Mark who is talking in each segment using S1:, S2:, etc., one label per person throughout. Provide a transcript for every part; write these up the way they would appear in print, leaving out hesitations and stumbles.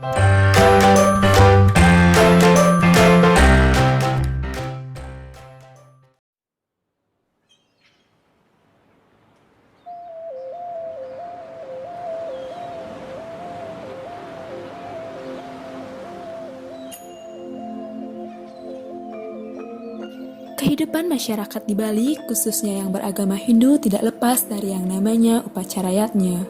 S1: Kehidupan masyarakat di Bali, khususnya yang beragama Hindu, tidak lepas dari yang namanya upacara yatnya.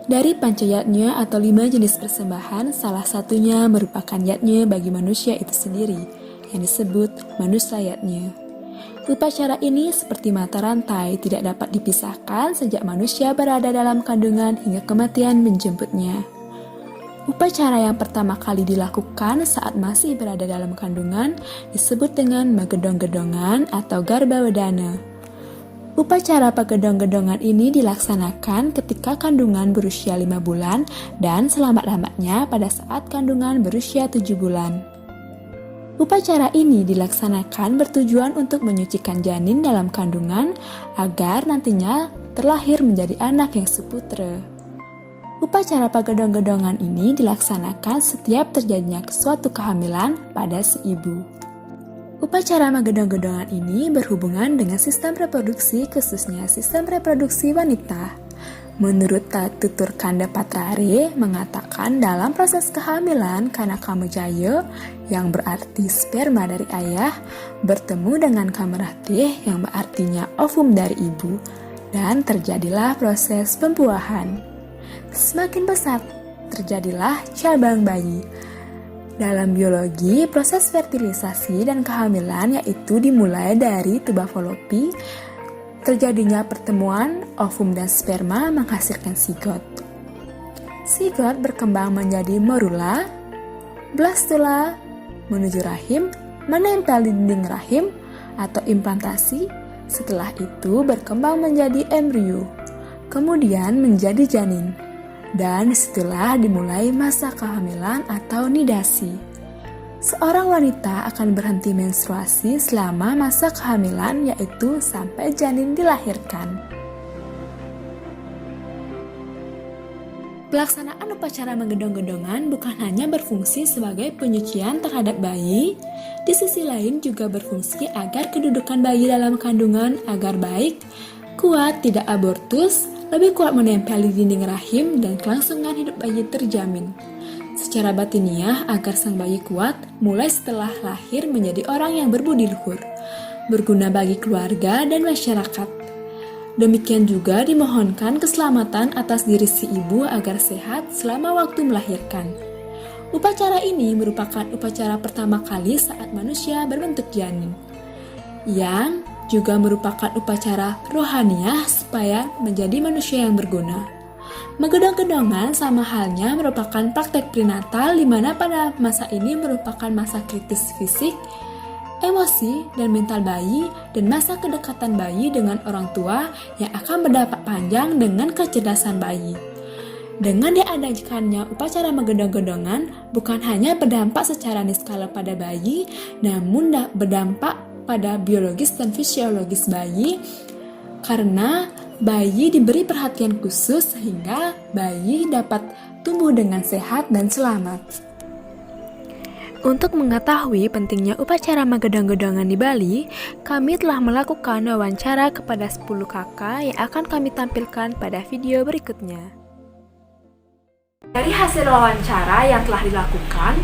S1: Dari pancayatnya atau 5 jenis persembahan, salah satunya merupakan yatnya bagi manusia itu sendiri, yang disebut manusia yatnya. Upacara ini seperti mata rantai, tidak dapat dipisahkan sejak manusia berada dalam kandungan hingga kematian menjemputnya. Upacara yang pertama kali dilakukan saat masih berada dalam kandungan disebut dengan magedong-gedongan atau garba wedana. Upacara pagedong-gedongan ini dilaksanakan ketika kandungan berusia 5 bulan dan selamat-lambatnya pada saat kandungan berusia 7 bulan. Upacara ini dilaksanakan bertujuan untuk menyucikan janin dalam kandungan agar nantinya terlahir menjadi anak yang seputra. Upacara pagedong-gedongan ini dilaksanakan setiap terjadinya suatu kehamilan pada si ibu. Upacara magedong-gedongan ini berhubungan dengan sistem reproduksi, khususnya sistem reproduksi wanita. Menurut tutur Kanda Patrare mengatakan dalam proses kehamilan Kanaka-Mejaya yang berarti sperma dari ayah bertemu dengan Kamerati yang berartinya ovum dari ibu dan terjadilah proses pembuahan. Semakin besar, terjadilah cabang bayi. Dalam biologi, proses fertilisasi dan kehamilan yaitu dimulai dari tuba falopi, terjadinya pertemuan ovum dan sperma menghasilkan zigot. Zigot berkembang menjadi morula, blastula, menuju rahim, menempel di dinding rahim atau implantasi. Setelah itu berkembang menjadi embrio, kemudian menjadi janin. Dan disitulah dimulai masa kehamilan atau nidasi. Seorang wanita akan berhenti menstruasi selama masa kehamilan yaitu sampai janin dilahirkan. Pelaksanaan upacara menggedong-gedongan bukan hanya berfungsi sebagai penyucian terhadap bayi, di sisi lain juga berfungsi agar kedudukan bayi dalam kandungan agar baik, kuat, tidak abortus, lebih kuat menempel di dinding rahim dan kelangsungan hidup bayi terjamin. Secara batiniah agar sang bayi kuat mulai setelah lahir menjadi orang yang berbudi luhur, berguna bagi keluarga dan masyarakat. Demikian juga dimohonkan keselamatan atas diri si ibu agar sehat selama waktu melahirkan. Upacara ini merupakan upacara pertama kali saat manusia berbentuk janin, yang juga merupakan upacara rohaniah supaya menjadi manusia yang berguna. Menggedong-gedongan sama halnya merupakan praktek prenatal di mana pada masa ini merupakan masa kritis fisik, emosi, dan mental bayi dan masa kedekatan bayi dengan orang tua yang akan berdampak panjang dengan kecerdasan bayi. Dengan diadakannya upacara menggedong-gedongan bukan hanya berdampak secara niskala pada bayi, namun berdampak pada biologis dan fisiologis bayi karena bayi diberi perhatian khusus sehingga bayi dapat tumbuh dengan sehat dan selamat. Untuk mengetahui pentingnya upacara magedong-gedongan di Bali, kami telah melakukan wawancara kepada 10 kakak yang akan kami tampilkan pada video berikutnya. Dari hasil wawancara yang telah dilakukan,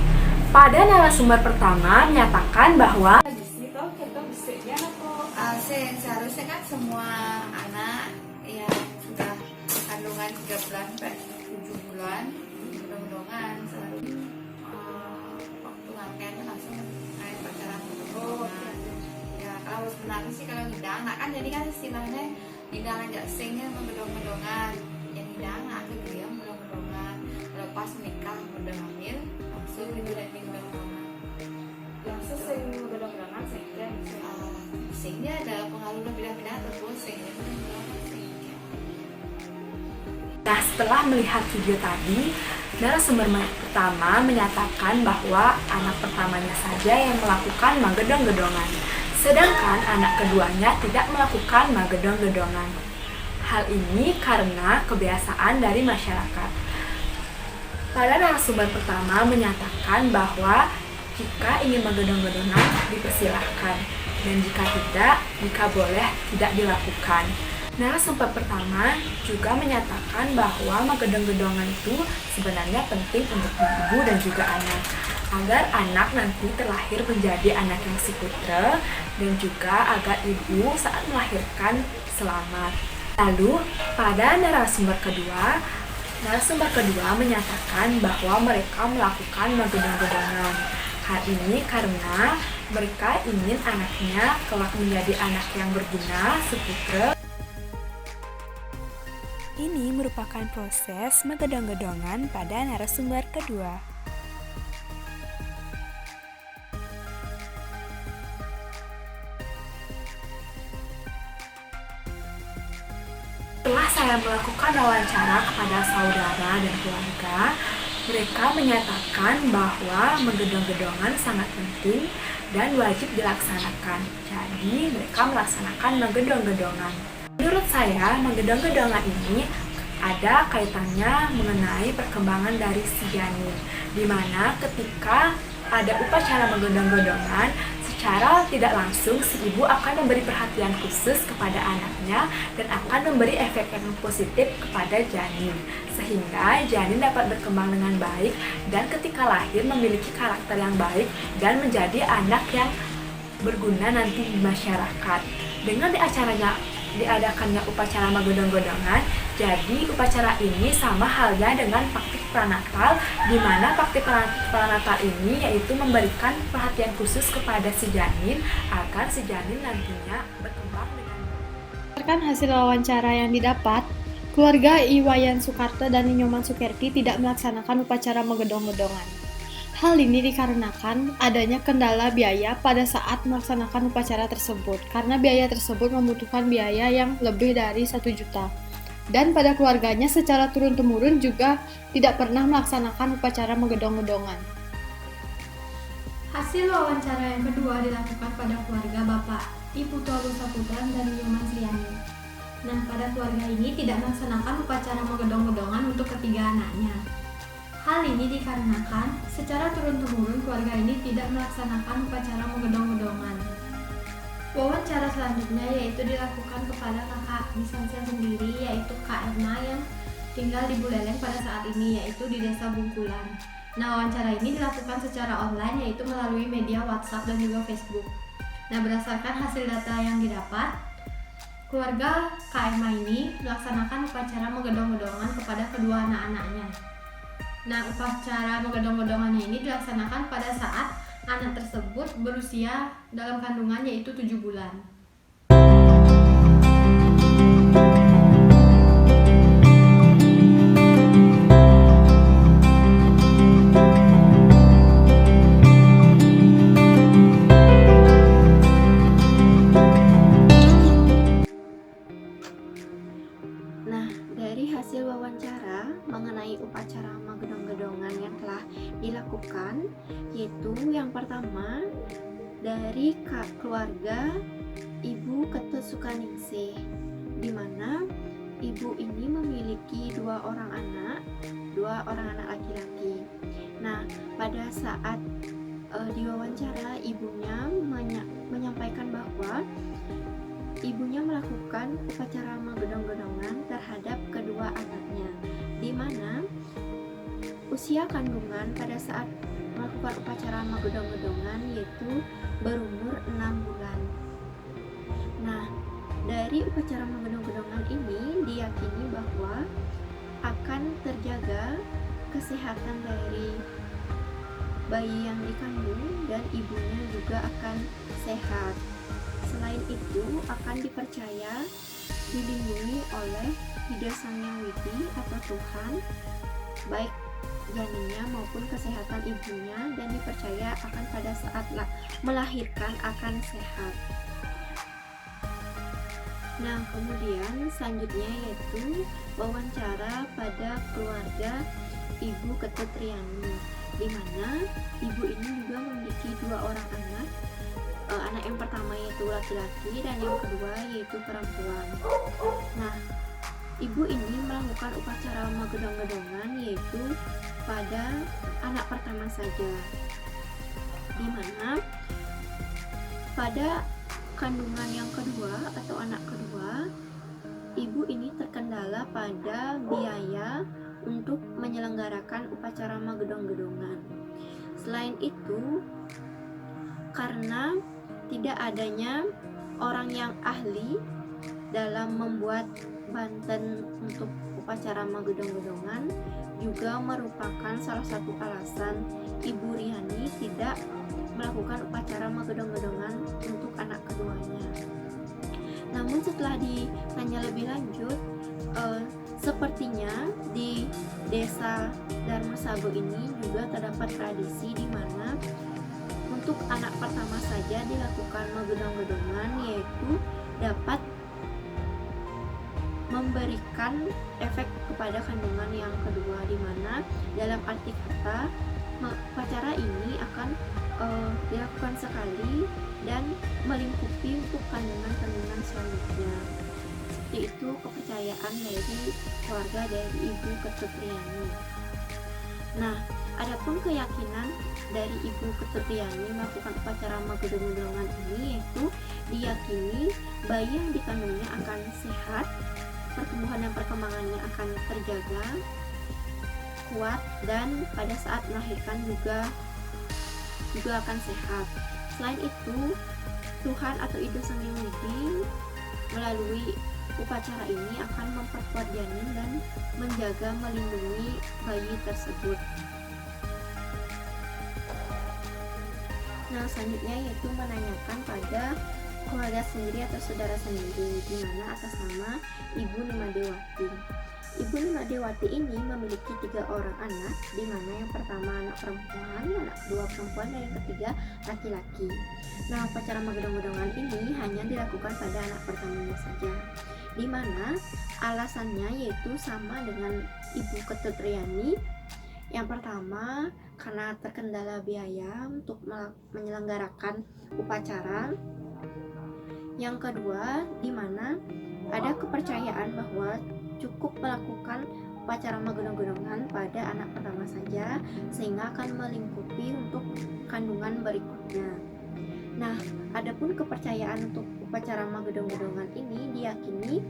S1: pada narasumber pertama menyatakan bahwa
S2: seharusnya kan semua anak yang sudah kandungan 3 bulan sampai 7 bulan gendong-gendongan seharusnya waktu ngangkainya langsung main pacaran ya kalau sebenarnya sih kalau hidang anak kan jadi kan istilahnya hidang aja singnya menggendong-gendongan yang hidang anak gitu ya menggendong-gendongan kalau pas nikah udah hamil langsung gendong-gendongan langsung sing menggendong-gendongan sehingga ada pengaruh lebih-lebih atau sehingga.
S1: Nah, setelah melihat video tadi, narasumber pertama menyatakan bahwa anak pertamanya saja yang melakukan magedong-gedongan, sedangkan anak keduanya tidak melakukan magedong-gedongan. Hal ini karena kebiasaan dari masyarakat. Pada narasumber pertama menyatakan bahwa jika ingin menggedong-gedongan dipersilahkan, dan jika boleh tidak dilakukan. Narasumber pertama juga menyatakan bahwa menggedong-gedongan itu sebenarnya penting untuk ibu dan juga anak, agar anak nanti terlahir menjadi anak yang suputra dan juga agar ibu saat melahirkan selamat. Lalu pada narasumber kedua menyatakan bahwa mereka melakukan menggedong-gedongan. Hal ini karena mereka ingin anaknya kelak menjadi anak yang berguna, suputra. Ini merupakan proses menggedong-gedongan pada narasumber kedua. Setelah saya melakukan wawancara kepada saudara dan keluarga, mereka menyatakan bahwa menggedong-gedongan sangat penting dan wajib dilaksanakan. Jadi, mereka melaksanakan menggedong-gedongan. Menurut saya, menggedong-gedongan ini ada kaitannya mengenai perkembangan dari si janin, di mana ketika ada upacara menggedong-gedongan, secara tidak langsung si ibu akan memberi perhatian khusus kepada anaknya dan akan memberi efek yang positif kepada janin, sehingga janin dapat berkembang dengan baik dan ketika lahir memiliki karakter yang baik dan menjadi anak yang berguna nanti di masyarakat. Dengan diadakannya upacara menggedong-gedongan, jadi upacara ini sama halnya dengan praktik pranatal, di mana praktik pranatal ini yaitu memberikan perhatian khusus kepada si janin agar si janin nantinya berkembang dengan
S3: Berdasarkan hasil wawancara yang didapat, keluarga Iwayan Soekarto dan Nyoman Sukerti tidak melaksanakan upacara menggedong-gedongan. Hal ini dikarenakan adanya kendala biaya pada saat melaksanakan upacara tersebut, karena biaya tersebut membutuhkan biaya yang lebih dari 1 juta. Dan pada keluarganya secara turun-temurun juga tidak pernah melaksanakan upacara menggedong-gedongan.
S4: Hasil wawancara yang kedua dilakukan pada keluarga Bapak Ibu Tolu Saputran dan Nyoman Sliani. Nah, pada keluarga ini tidak melaksanakan upacara menggedong-gedongan untuk ketiga anaknya. Hal ini dikarenakan secara turun-temurun keluarga ini tidak melaksanakan upacara menggedong-gedongan. Wawancara selanjutnya yaitu dilakukan kepada kakak Bisansia sendiri, yaitu Kak Erna yang tinggal di Buleleng pada saat ini, yaitu di Desa Bungkulan. Nah, wawancara ini dilakukan secara online, yaitu melalui media WhatsApp dan juga Facebook. Nah, berdasarkan hasil data yang didapat, keluarga Kak Erna ini melaksanakan upacara menggedong-gedongan kepada kedua anak-anaknya. Nah, upacara menggedong-gedongannya ini dilaksanakan pada saat anak tersebut berusia dalam kandungan yaitu 7 bulan.
S5: Nah, dari hasil wawancara mengenai upacara menggedong-gedongan yang telah dilakukan, yaitu yang pertama dari keluarga Ibu Ketut Sukaningsih, di mana ibu ini memiliki dua orang anak laki-laki. Nah, pada saat diwawancara ibunya menyampaikan bahwa ibunya melakukan upacara menggedong-gedongan terhadap kedua anaknya, di mana usia kandungan pada saat melakukan upacara menggedong-gedongan yaitu berumur 6 bulan. Nah, dari upacara menggedong-gedongan ini diyakini bahwa akan terjaga kesehatan dari bayi yang dikandung dan ibunya juga akan sehat. Selain itu, akan dipercaya dilindungi oleh Ida Sang Hyang Widi atau Tuhan, baik janinnya maupun kesehatan ibunya, dan dipercaya akan pada saat melahirkan akan sehat. Nah, kemudian selanjutnya yaitu wawancara pada keluarga Ibu Ketut Triani, di mana ibu ini juga memiliki dua orang anak. Anak yang pertama yaitu laki-laki dan yang kedua yaitu perempuan. Nah, ibu ini melakukan upacara menggedong-gedongan yaitu pada anak pertama saja, di mana pada kandungan yang kedua atau anak kedua, ibu ini terkendala pada biaya untuk menyelenggarakan upacara magedong-gedongan. Selain itu, karena tidak adanya orang yang ahli dalam membuat banten untuk upacara magedong-gedongan juga merupakan salah satu alasan Ibu Riani tidak melakukan upacara magedong-gedongan untuk anak keduanya. Namun setelah ditanya lebih lanjut, sepertinya di desa Darmasabo ini juga terdapat tradisi di mana untuk anak pertama saja dilakukan magedong-gedongan, yaitu dapat memberikan efek kepada kandungan yang kedua, di mana dalam arti kata upacara ini akan dilakukan sekali dan melingkupi untuk kandungan-kandungan selanjutnya. Seperti itu kepercayaan dari keluarga dari Ibu Ketut Riani. Nah, adapun keyakinan dari Ibu Ketut Riani melakukan upacara magedong-gedongan ini, yaitu diyakini bayi yang dikandungnya akan sehat, pertumbuhan dan perkembangannya akan terjaga, kuat, dan pada saat melahirkan juga akan sehat. Selain itu, Tuhan atau Ida Sang Hyang Widi melalui upacara ini akan memperkuat janin dan menjaga melindungi bayi tersebut. Nah, selanjutnya yaitu menanyakan pada keluarga sendiri atau saudara sendiri, di mana atas nama Ibu Limadewati. Ibu Limadewati ini memiliki 3 orang anak, di mana yang pertama anak perempuan, anak kedua perempuan, dan yang ketiga laki-laki. Nah, upacara magedong-gedongan ini hanya dilakukan pada anak pertamanya saja, di mana alasannya yaitu sama dengan Ibu Ketut Riani. Yang pertama, karena terkendala biaya untuk menyelenggarakan upacara. Yang kedua, di mana ada kepercayaan bahwa cukup melakukan upacara magedong-gedongan pada anak pertama saja, sehingga akan melingkupi untuk kandungan berikutnya. Nah, adapun kepercayaan untuk upacara magedong-gedongan ini diyakini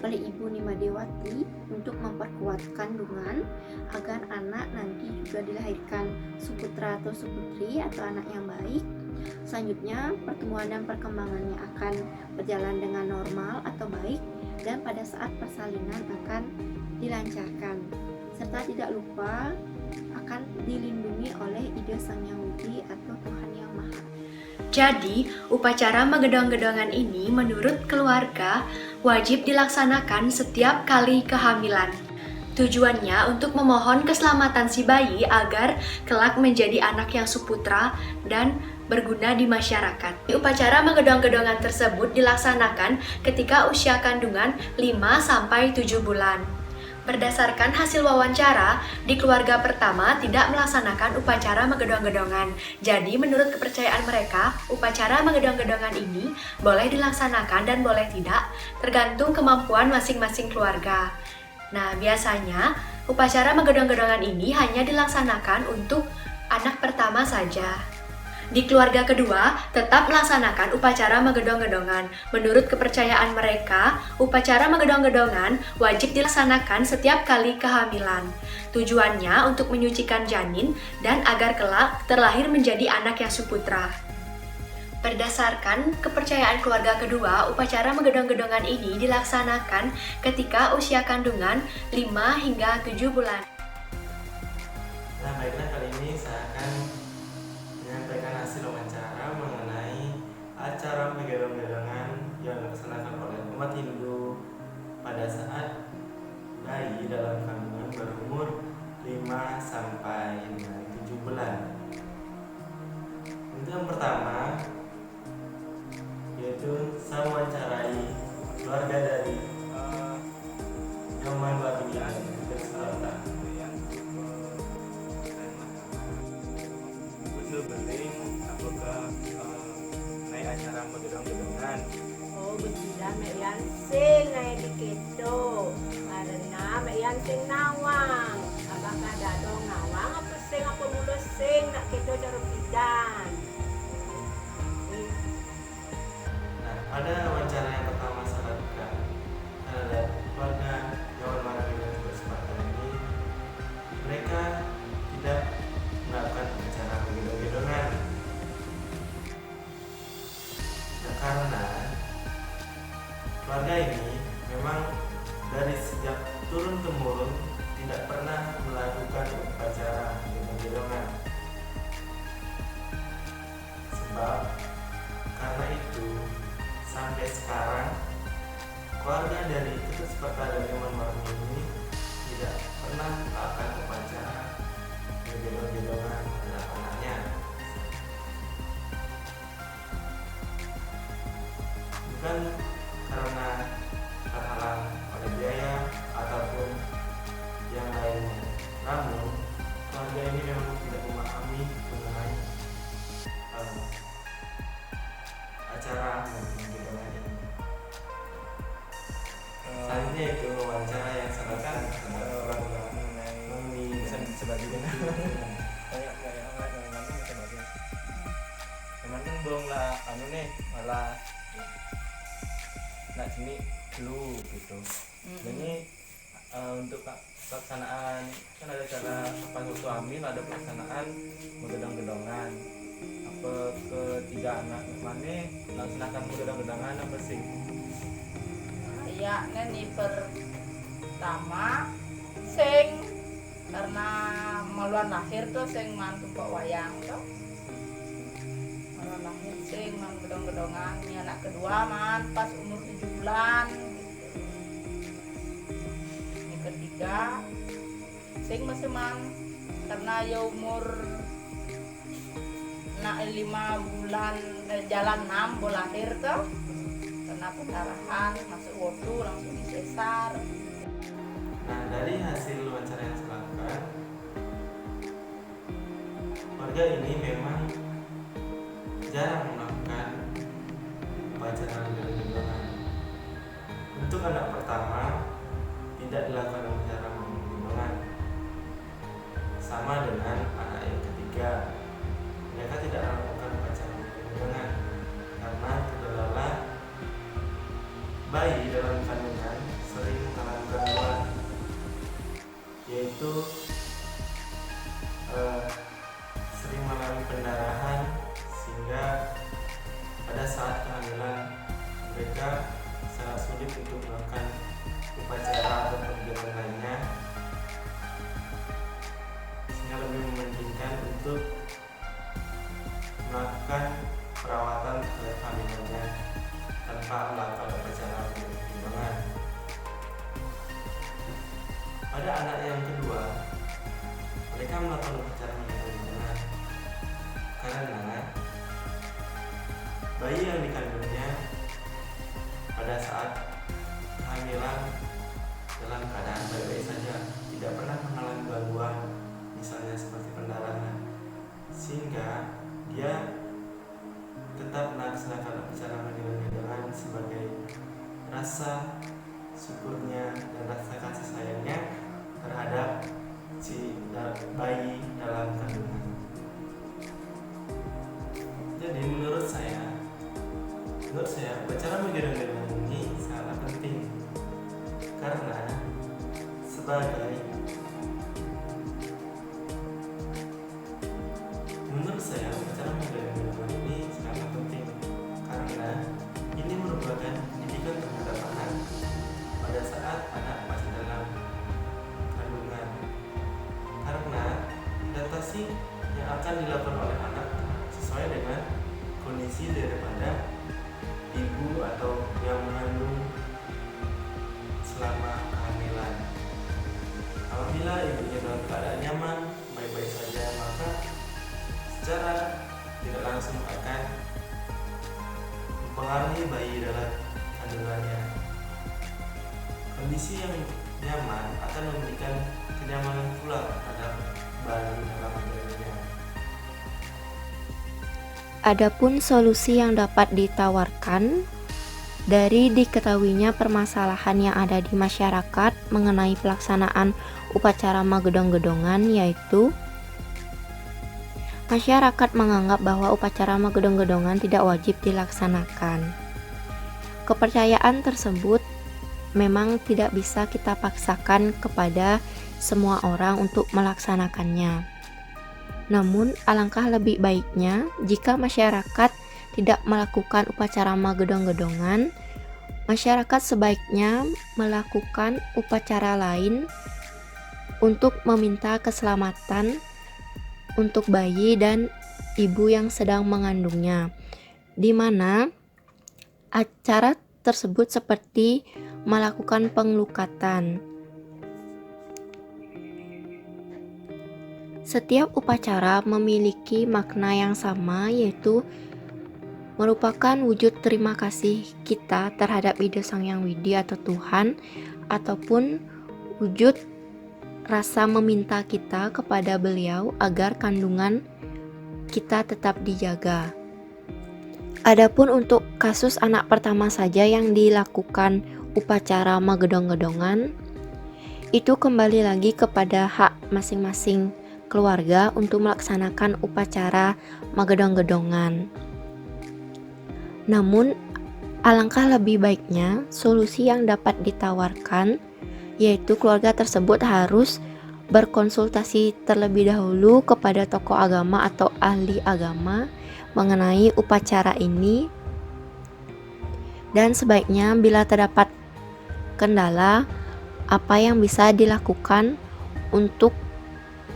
S5: oleh Ibu Limadewati untuk memperkuat kandungan agar anak nanti juga dilahirkan suputra atau suputri atau anak yang baik. Selanjutnya, pertumbuhan dan perkembangannya akan berjalan dengan normal atau baik, dan pada saat persalinan akan dilancarkan, serta tidak lupa akan dilindungi oleh Ida Sang Hyang Widi atau Tuhan Yang Maha.
S6: Jadi, upacara magedong-gedongan ini menurut keluarga wajib dilaksanakan setiap kali kehamilan. Tujuannya untuk memohon keselamatan si bayi agar kelak menjadi anak yang suputra dan berguna di masyarakat. Upacara magedong-gedongan tersebut dilaksanakan ketika usia kandungan 5-7 bulan. Berdasarkan hasil wawancara, di keluarga pertama tidak melaksanakan upacara magedong-gedongan. Jadi menurut kepercayaan mereka, upacara magedong-gedongan ini boleh dilaksanakan dan boleh tidak, tergantung kemampuan masing-masing keluarga. Nah, biasanya upacara magedong-gedongan ini hanya dilaksanakan untuk anak pertama saja. Di keluarga kedua, tetap melaksanakan upacara magedong-gedongan. Menurut kepercayaan mereka, upacara magedong-gedongan wajib dilaksanakan setiap kali kehamilan. Tujuannya untuk menyucikan janin dan agar kelak terlahir menjadi anak yang suputra. Berdasarkan kepercayaan keluarga kedua, upacara magedong-gedongan ini dilaksanakan ketika usia kandungan 5 hingga 7 bulan.
S7: Nah, baiklah, kali ini saya akan menyampaikan hasil wawancara mengenai acara magedong-gedongan yang dilaksanakan oleh umat Hindu pada saat bayi dalam kandungan berumur 5 sampai 7 bulan. Untuk yang pertama, yaitu saya wawancarai keluarga dari Nyoman Bagian Selatan. Beling apakah naik acara magedong-gedongan?
S8: Oh, betul mek yansing naik di keto. Karena mek yansing nawang. Apakah ada
S7: Sukarta dan Nyoman Marni ini tidak pernah melakukan upacara gendong-gendongan anak-anaknya. Bukan karena terhalang oleh biaya ataupun yang lainnya, namun keluarga ini memang tidak memahami mengenai acara gendong-gendongan ini. Selanjutnya itu wawancara yang silakan mengenai sebagian teman kan belum lah nih malah nak sini dulu gitu. Ini untuk pelaksanaan kan ada cara pas waktu hamil ada pelaksanaan menggedong-gedongan. Apa ketiga anak mana laksanakan menggedong-gedongan apa sih?
S8: Ya, ini pertama sing karena maluan lahir tuh sing mantu kok wayang tuh. Maluan lahir sing man gedong-gedongan. Ini anak kedua man pas umur 7 bulan. Ini ketiga sing masih man karena ya umur 5 bulan jalan 6 boleh lahir tuh. Karena pendarahan masuk waktu langsung disesar.
S7: Nah, dari hasil wawancara yang saya lakukan, warga ini memang jarang melakukan upacara gendong-gendongan. Untuk anak pertama tidak dilakukan upacara gendong-gendongan. Sama dengan anak yang ketiga, mereka tidak melakukan upacara gendong-gendongan karena kendala bayi dalam kandungan sering mengalami gangguan, yaitu sering mengalami pendarahan sehingga pada saat kehamilan mereka sangat sulit untuk melakukan upacara atau kegiatan lainnya, sehingga lebih mementingkan untuk melakukan perawatan kehamilannya tanpa melakukan upacara gendong-gendongan. Pada anak yang kedua, mereka melakukan upacara gendong-gendongan karena bayi yang dikandungnya pada saat kehamilan dalam keadaan baik-baik saja, tidak pernah mengalami gangguan, misalnya seperti pendarahan, sehingga dia tetap melaksanakan upacara gendong-gendongan sebagai rasa syukurnya dan rasa kasih sayangnya terhadap si bayi dalam kandungan. Jadi menurut saya upacara gendong-gendongan ini sangat penting karena menurut saya upacara gendong-gendongan ini sangat penting karena ini merupakan pendidikan terhadap anak pada saat anak masih dalam kandungan, karena adaptasi yang akan dilakukan oleh anak sesuai dengan kondisi daripada ibu atau yang mengandung selama kehamilan. Apabila ibunya dalam keadaan nyaman, baik-baik saja, maka secara tidak langsung akan mempengaruhi bayi dalam kandungannya. Kondisi yang nyaman akan memberikan kenyamanan pula terhadap bayi dalam kandungannya.
S5: Adapun solusi yang dapat ditawarkan dari diketahuinya permasalahan yang ada di masyarakat mengenai pelaksanaan upacara magedong-gedongan, yaitu masyarakat menganggap bahwa upacara magedong-gedongan tidak wajib dilaksanakan. Kepercayaan tersebut memang tidak bisa kita paksakan kepada semua orang untuk melaksanakannya. Namun, alangkah lebih baiknya jika masyarakat tidak melakukan upacara magedong-gedongan, masyarakat sebaiknya melakukan upacara lain untuk meminta keselamatan untuk bayi dan ibu yang sedang mengandungnya, di mana acara tersebut seperti melakukan pengelukatan. Setiap upacara memiliki makna yang sama, yaitu merupakan wujud terima kasih kita terhadap Ida Sang Hyang Widi atau Tuhan, ataupun wujud rasa meminta kita kepada beliau agar kandungan kita tetap dijaga. Adapun untuk kasus anak pertama saja yang dilakukan upacara magedong-gedongan, itu kembali lagi kepada hak masing-masing keluarga untuk melaksanakan upacara magedong-gedongan. Namun, alangkah lebih baiknya solusi yang dapat ditawarkan, yaitu keluarga tersebut harus berkonsultasi terlebih dahulu kepada tokoh agama atau ahli agama mengenai upacara ini, dan sebaiknya bila terdapat kendala, apa yang bisa dilakukan untuk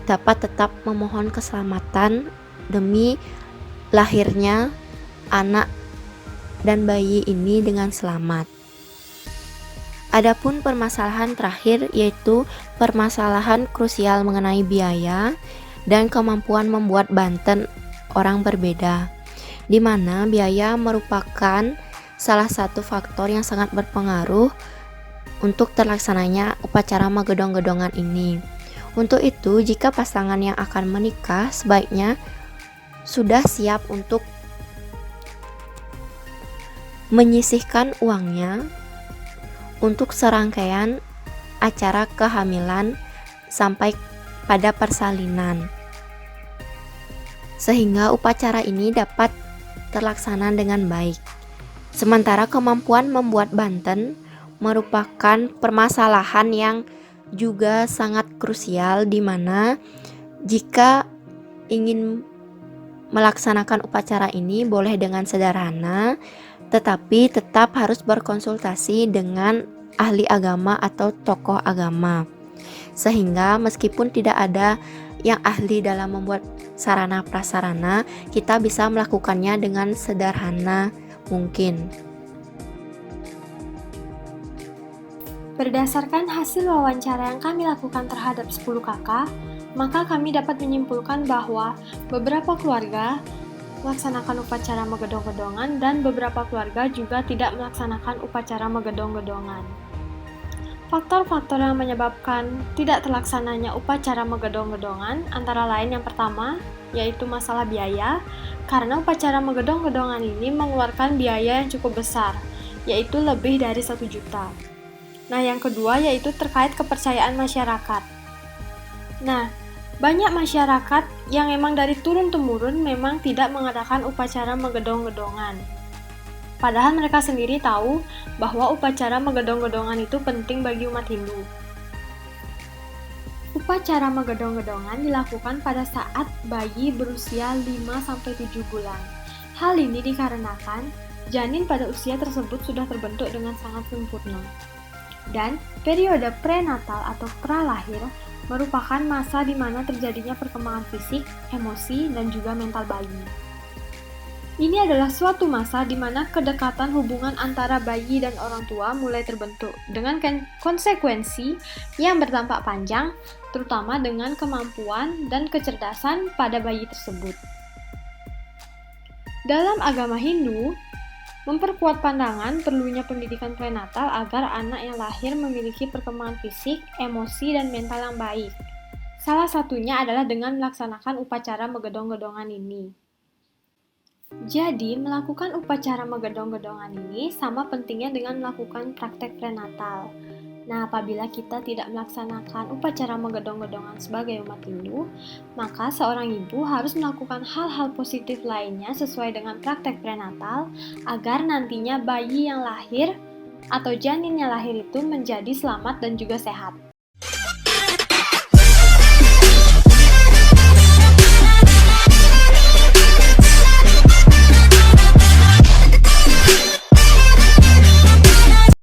S5: dapat tetap memohon keselamatan demi lahirnya anak dan bayi ini dengan selamat. Adapun permasalahan terakhir, yaitu permasalahan krusial mengenai biaya dan kemampuan membuat banten orang berbeda, di mana biaya merupakan salah satu faktor yang sangat berpengaruh untuk terlaksananya upacara magedong-gedongan ini. Untuk itu, jika pasangan yang akan menikah sebaiknya sudah siap untuk menyisihkan uangnya untuk serangkaian acara kehamilan sampai pada persalinan, sehingga upacara ini dapat terlaksana dengan baik. Sementara kemampuan membuat banten merupakan permasalahan yang juga sangat krusial, di mana jika ingin melaksanakan upacara ini boleh dengan sederhana, tetapi tetap harus berkonsultasi dengan ahli agama atau tokoh agama, sehingga meskipun tidak ada yang ahli dalam membuat sarana prasarana, kita bisa melakukannya dengan sederhana mungkin.
S3: Berdasarkan hasil wawancara yang kami lakukan terhadap 10 kakak, maka kami dapat menyimpulkan bahwa beberapa keluarga melaksanakan upacara magedong-gedongan dan beberapa keluarga juga tidak melaksanakan upacara magedong-gedongan. Faktor-faktor yang menyebabkan tidak terlaksananya upacara magedong-gedongan antara lain yang pertama, yaitu masalah biaya, karena upacara magedong-gedongan ini mengeluarkan biaya yang cukup besar, yaitu lebih dari 1 juta. Nah, yang kedua yaitu terkait kepercayaan masyarakat. Nah, banyak masyarakat yang memang dari turun-temurun memang tidak mengadakan upacara magedong-gedongan. Padahal mereka sendiri tahu bahwa upacara magedong-gedongan itu penting bagi umat Hindu. Upacara magedong-gedongan dilakukan pada saat bayi berusia 5-7 bulan. Hal ini dikarenakan janin pada usia tersebut sudah terbentuk dengan sangat sempurna. Dan periode prenatal atau pralahir merupakan masa di mana terjadinya perkembangan fisik, emosi, dan juga mental bayi. Ini adalah suatu masa di mana kedekatan hubungan antara bayi dan orang tua mulai terbentuk dengan konsekuensi yang berdampak panjang, terutama dengan kemampuan dan kecerdasan pada bayi tersebut. Dalam agama Hindu, memperkuat pandangan perlunya pendidikan prenatal agar anak yang lahir memiliki perkembangan fisik, emosi, dan mental yang baik. Salah satunya adalah dengan melaksanakan upacara magedong-gedongan ini. Jadi, melakukan upacara magedong-gedongan ini sama pentingnya dengan melakukan praktek prenatal. Nah, apabila kita tidak melaksanakan upacara magedong-gedongan sebagai umat Hindu, maka seorang ibu harus melakukan hal-hal positif lainnya sesuai dengan praktek prenatal agar nantinya bayi yang lahir atau janin yang lahir itu menjadi selamat dan juga sehat.